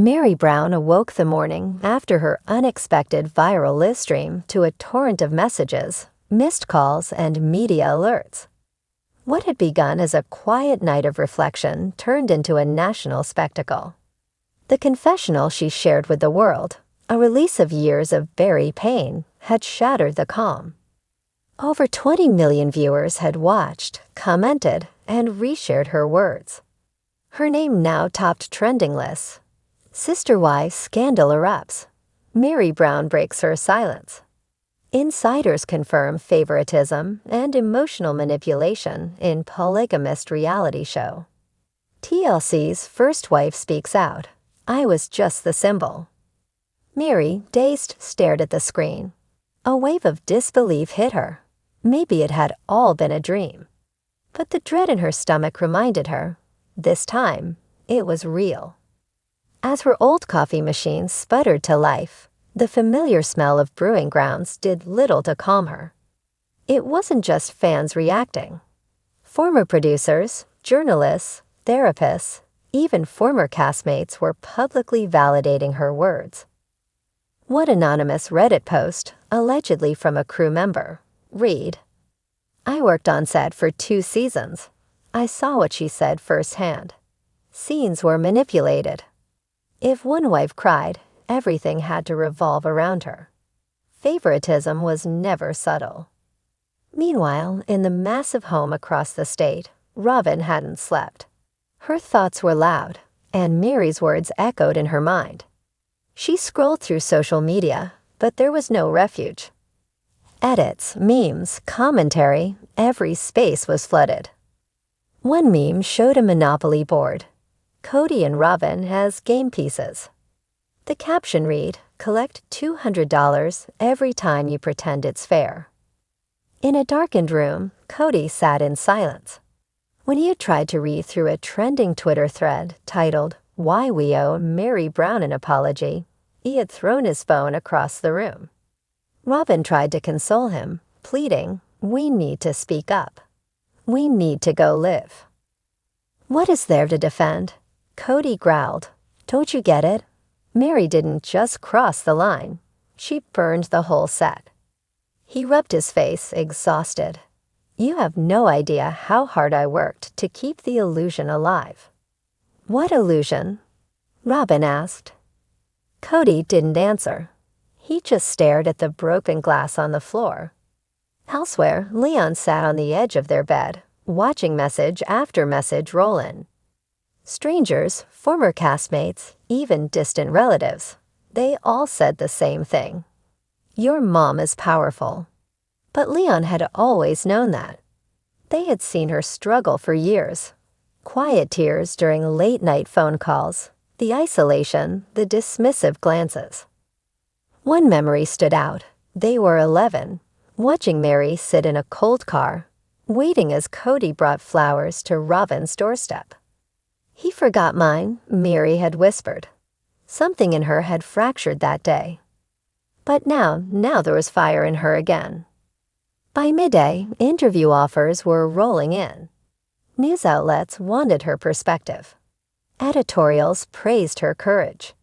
Meri Brown awoke the morning after her unexpected viral live stream to a torrent of messages, missed calls, and media alerts. What had begun as a quiet night of reflection turned into a national spectacle. The confessional she shared with the world, a release of years of buried pain, had shattered the calm. Over 20 million viewers had watched, commented, and reshared her words. Her name now topped trending lists. Sister wife scandal erupts. Meri Brown breaks her silence. Insiders confirm favoritism and emotional manipulation in polygamist reality show. TLC's first wife speaks out. I was just the symbol. Meri, dazed, stared at the screen. A wave of disbelief hit her. Maybe it had all been a dream. But the dread in her stomach reminded her, this time, it was real. As her old coffee machine sputtered to life, the familiar smell of brewing grounds did little to calm her. It wasn't just fans reacting. Former producers, journalists, therapists, even former castmates were publicly validating her words. One anonymous Reddit post, allegedly from a crew member, read, I worked on set for 2 seasons. I saw what she said firsthand. Scenes were manipulated. If one wife cried, everything had to revolve around her. Favoritism was never subtle. Meanwhile, in the massive home across the state, Robyn hadn't slept. Her thoughts were loud, and Meri's words echoed in her mind. She scrolled through social media, but there was no refuge. Edits, memes, commentary, every space was flooded. One meme showed a Monopoly board. Kody and Robyn has game pieces. The caption read, collect $200 every time you pretend it's fair. In a darkened room, Kody sat in silence. When he had tried to read through a trending Twitter thread titled, Why We Owe Meri Brown an Apology, he had thrown his phone across the room. Robyn tried to console him, pleading, we need to speak up. We need to go live. What is there to defend? Kody growled, don't you get it? Meri didn't just cross the line. She burned the whole set. He rubbed his face, exhausted. You have no idea how hard I worked to keep the illusion alive. What illusion? Robyn asked. Kody didn't answer. He just stared at the broken glass on the floor. Elsewhere, Leon sat on the edge of their bed, watching message after message roll in. Strangers, former castmates, even distant relatives, they all said the same thing. Your mom is powerful. But Leon had always known that. They had seen her struggle for years. Quiet tears during late-night phone calls, the isolation, the dismissive glances. One memory stood out. They were 11, watching Meri sit in a cold car, waiting as Kody brought flowers to Robyn's doorstep. He forgot mine, Meri had whispered. Something in her had fractured that day. But now there was fire in her again. By midday, interview offers were rolling in. News outlets wanted her perspective. Editorials praised her courage.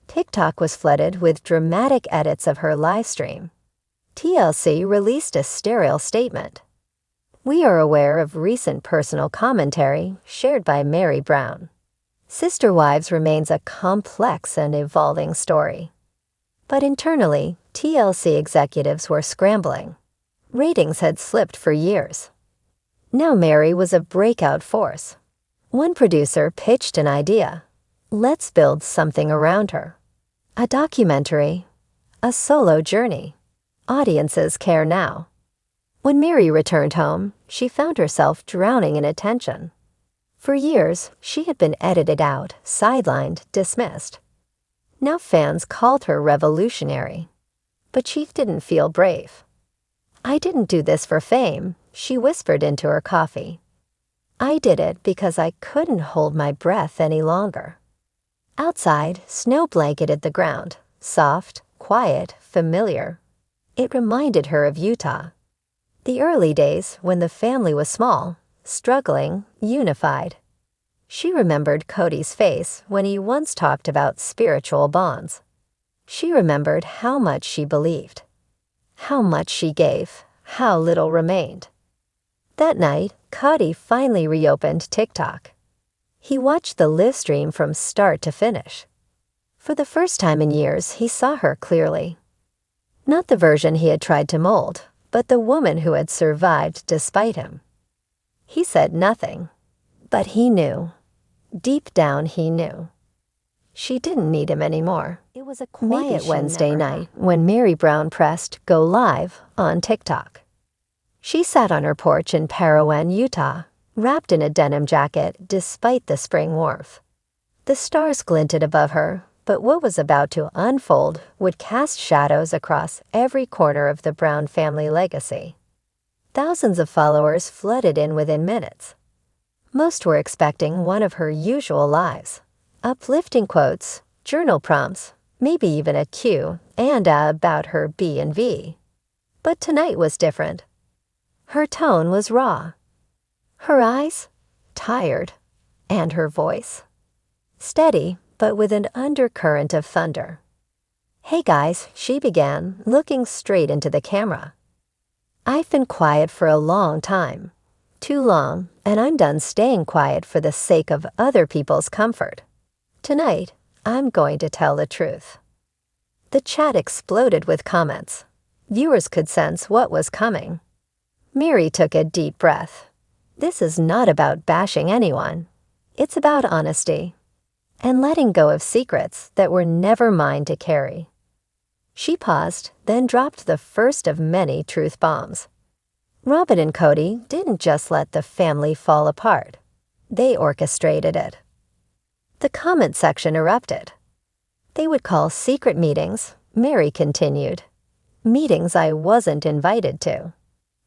TikTok was flooded with dramatic edits of her live stream. TLC released a sterile statement. We are aware of recent personal commentary shared by Meri Brown. Sister Wives remains a complex and evolving story. But internally, TLC executives were scrambling. Ratings had slipped for years. Now Meri was a breakout force. One producer pitched an idea. Let's build something around her. A documentary. A solo journey. Audiences care now. When Meri returned home, she found herself drowning in attention. For years, she had been edited out, sidelined, dismissed. Now fans called her revolutionary. But she didn't feel brave. I didn't do this for fame, she whispered into her coffee. I did it because I couldn't hold my breath any longer. Outside, snow blanketed the ground, soft, quiet, familiar. It reminded her of Utah. The early days when the family was small, struggling, unified. She remembered Kody's face when he once talked about spiritual bonds. She remembered how much she believed, how much she gave, how little remained. That night, Kody finally reopened TikTok. He watched the live stream from start to finish. For the first time in years, he saw her clearly. Not the version he had tried to mold, but the woman who had survived despite him. He said nothing, but he knew. Deep down, he knew. She didn't need him anymore. It was a quiet Wednesday night when Meri Brown pressed go live on TikTok. She sat on her porch in Parowan, Utah, wrapped in a denim jacket despite the spring warmth. The stars glinted above her, but what was about to unfold would cast shadows across every corner of the Brown family legacy. Thousands of followers flooded in within minutes. Most were expecting one of her usual lives. Uplifting quotes, journal prompts, maybe even a Q&A about her B&V. But tonight was different. Her tone was raw. Her eyes, tired, and her voice, steady but with an undercurrent of thunder. "Hey guys," she began, looking straight into the camera. "I've been quiet for a long time. Too long, and I'm done staying quiet for the sake of other people's comfort. Tonight, I'm going to tell the truth." The chat exploded with comments. Viewers could sense what was coming. Meri took a deep breath. This is not about bashing anyone. It's about honesty and letting go of secrets that were never mine to carry. She paused, then dropped the first of many truth bombs. Robyn and Kody didn't just let the family fall apart. They orchestrated it. The comment section erupted. They would call secret meetings, Meri continued. Meetings I wasn't invited to.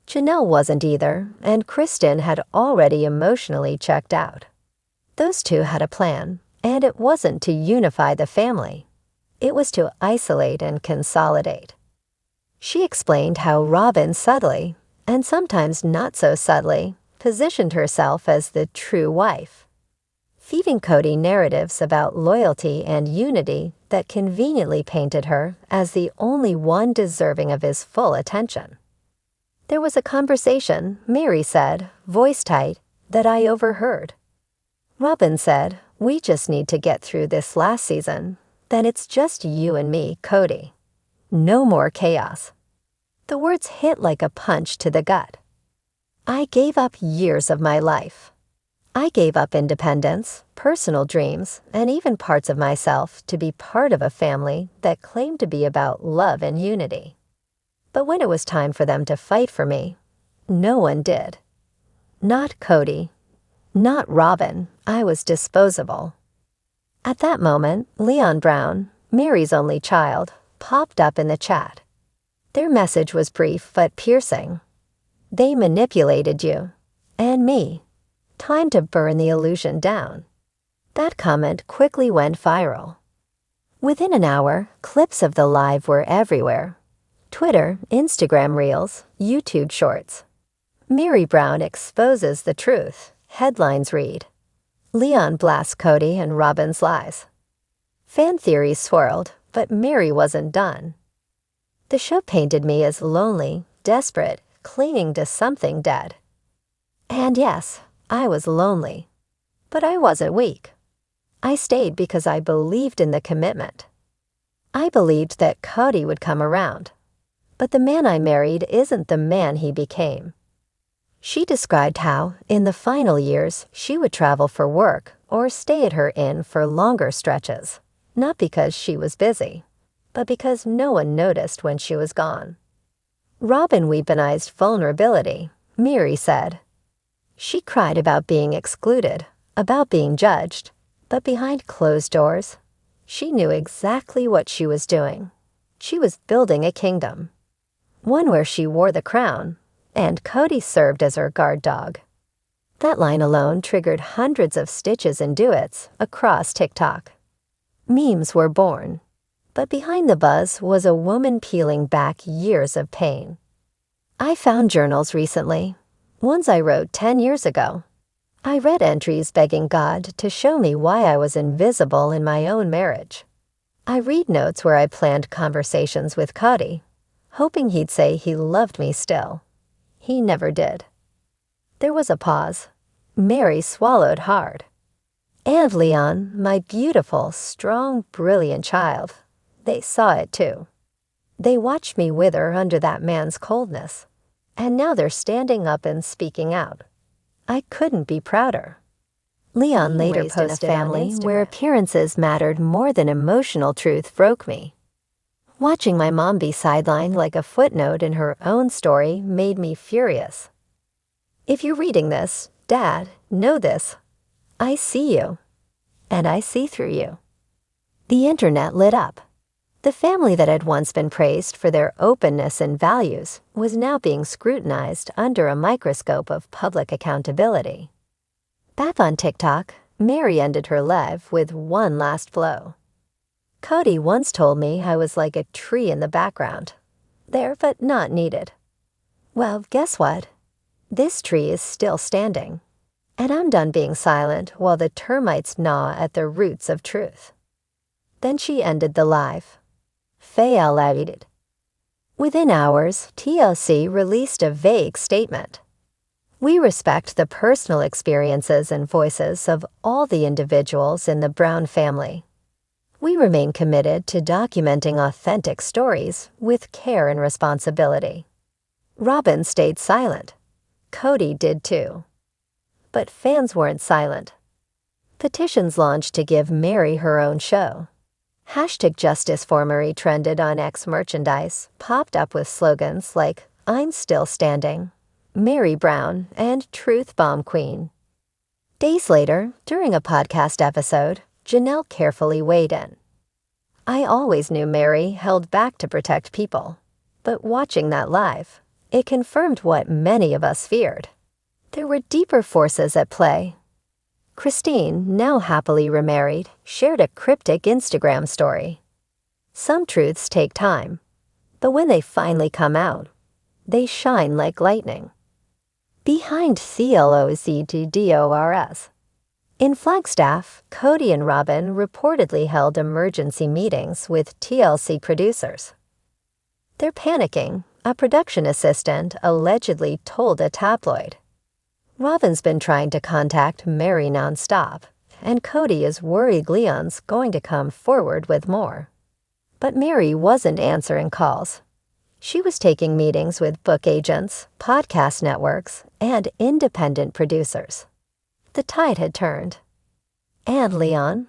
Janelle wasn't either, and Kristen had already emotionally checked out. Those two had a plan, and it wasn't to unify the family. It was to isolate and consolidate. She explained how Robyn subtly, and sometimes not so subtly, positioned herself as the true wife, feeding Kody narratives about loyalty and unity that conveniently painted her as the only one deserving of his full attention. There was a conversation, Meri said, voice tight, that I overheard. Robyn said, "We just need to get through this last season. Then it's just you and me, Kody. No more chaos." The words hit like a punch to the gut. I gave up years of my life. I gave up independence, personal dreams, and even parts of myself to be part of a family that claimed to be about love and unity. But when it was time for them to fight for me, no one did. Not Kody. Not Robyn. I was disposable. At that moment, Leon Brown, Meri's only child, popped up in the chat. Their message was brief but piercing. "They manipulated you. And me. Time to burn the illusion down." That comment quickly went viral. Within an hour, clips of the live were everywhere. Twitter, Instagram Reels, YouTube Shorts. Meri Brown exposes the truth. Headlines read, "Leon blasts Kody and Robyn's lies." Fan theories swirled, but Meri wasn't done. "The show painted me as lonely, desperate, clinging to something dead." And yes, I was lonely. But I wasn't weak. I stayed because I believed in the commitment. I believed that Kody would come around. But the man I married isn't the man he became. She described how, in the final years, she would travel for work or stay at her inn for longer stretches, not because she was busy, but because no one noticed when she was gone. Robyn weaponized vulnerability, Meri said. She cried about being excluded, about being judged, but behind closed doors, she knew exactly what she was doing. She was building a kingdom. One where she wore the crown, and Kody served as her guard dog. That line alone triggered hundreds of stitches and duets across TikTok. Memes were born, but behind the buzz was a woman peeling back years of pain. I found journals recently, ones I wrote 10 years ago. I read entries begging God to show me why I was invisible in my own marriage. I read notes where I planned conversations with Kody, hoping he'd say he loved me still. He never did. There was a pause. Meri swallowed hard. And Leon, my beautiful, strong, brilliant child, they saw it too. They watched me wither under that man's coldness, and now they're standing up and speaking out. I couldn't be prouder. Leon later posted in a family where appearances mattered more than emotional truth broke me. Watching my mom be sidelined like a footnote in her own story made me furious. If you're reading this, Dad, know this. I see you, and I see through you. The internet lit up. The family that had once been praised for their openness and values was now being scrutinized under a microscope of public accountability. Back on TikTok, Meri ended her live with one last blow. Kody once told me I was like a tree in the background, there but not needed. Well, guess what? This tree is still standing, and I'm done being silent while the termites gnaw at the roots of truth. Then she ended the live. Within hours, TLC released a vague statement. We respect the personal experiences and voices of all the individuals in the Brown family. We remain committed to documenting authentic stories with care and responsibility. Robyn stayed silent. Kody did too. But fans weren't silent. Petitions launched to give Meri her own show. #JusticeForMeri trended on X merchandise, popped up with slogans like, I'm still standing, Robyn Brown, and Truth Bomb Queen. Days later, during a podcast episode, Janelle carefully weighed in. I always knew Meri held back to protect people, but watching that live, it confirmed what many of us feared. There were deeper forces at play. Christine, now happily remarried, shared a cryptic Instagram story. Some truths take time, but when they finally come out, they shine like lightning. Behind CLOZDDORS. In Flagstaff, Kody and Robyn reportedly held emergency meetings with TLC producers. They're panicking, a production assistant allegedly told a tabloid. Robyn's been trying to contact Meri nonstop, and Kody is worried Leon's going to come forward with more. But Meri wasn't answering calls. She was taking meetings with book agents, podcast networks, and independent producers. The tide had turned. And Leon?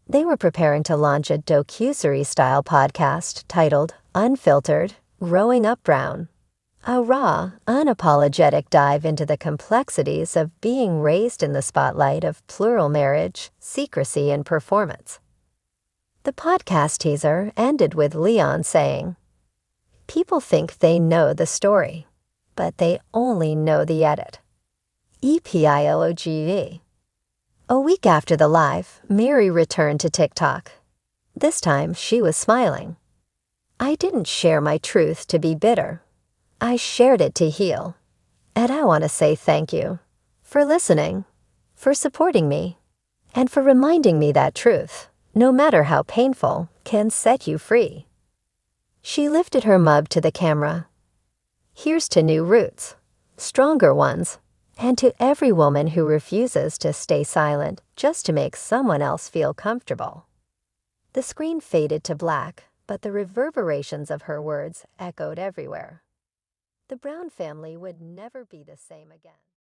They were preparing to launch a docuserie-style podcast titled Unfiltered, Growing Up Brown. A raw, unapologetic dive into the complexities of being raised in the spotlight of plural marriage, secrecy, and performance. The podcast teaser ended with Leon saying, People think they know the story, but they only know the edit. EPILOGE. A week after the live, Meri returned to TikTok. This time, she was smiling. I didn't share my truth to be bitter. I shared it to heal. And I want to say thank you for listening, for supporting me, and for reminding me that truth, no matter how painful, can set you free. She lifted her mug to the camera. Here's to new roots, stronger ones, and to every woman who refuses to stay silent just to make someone else feel comfortable. The screen faded to black, but the reverberations of her words echoed everywhere. The Brown family would never be the same again.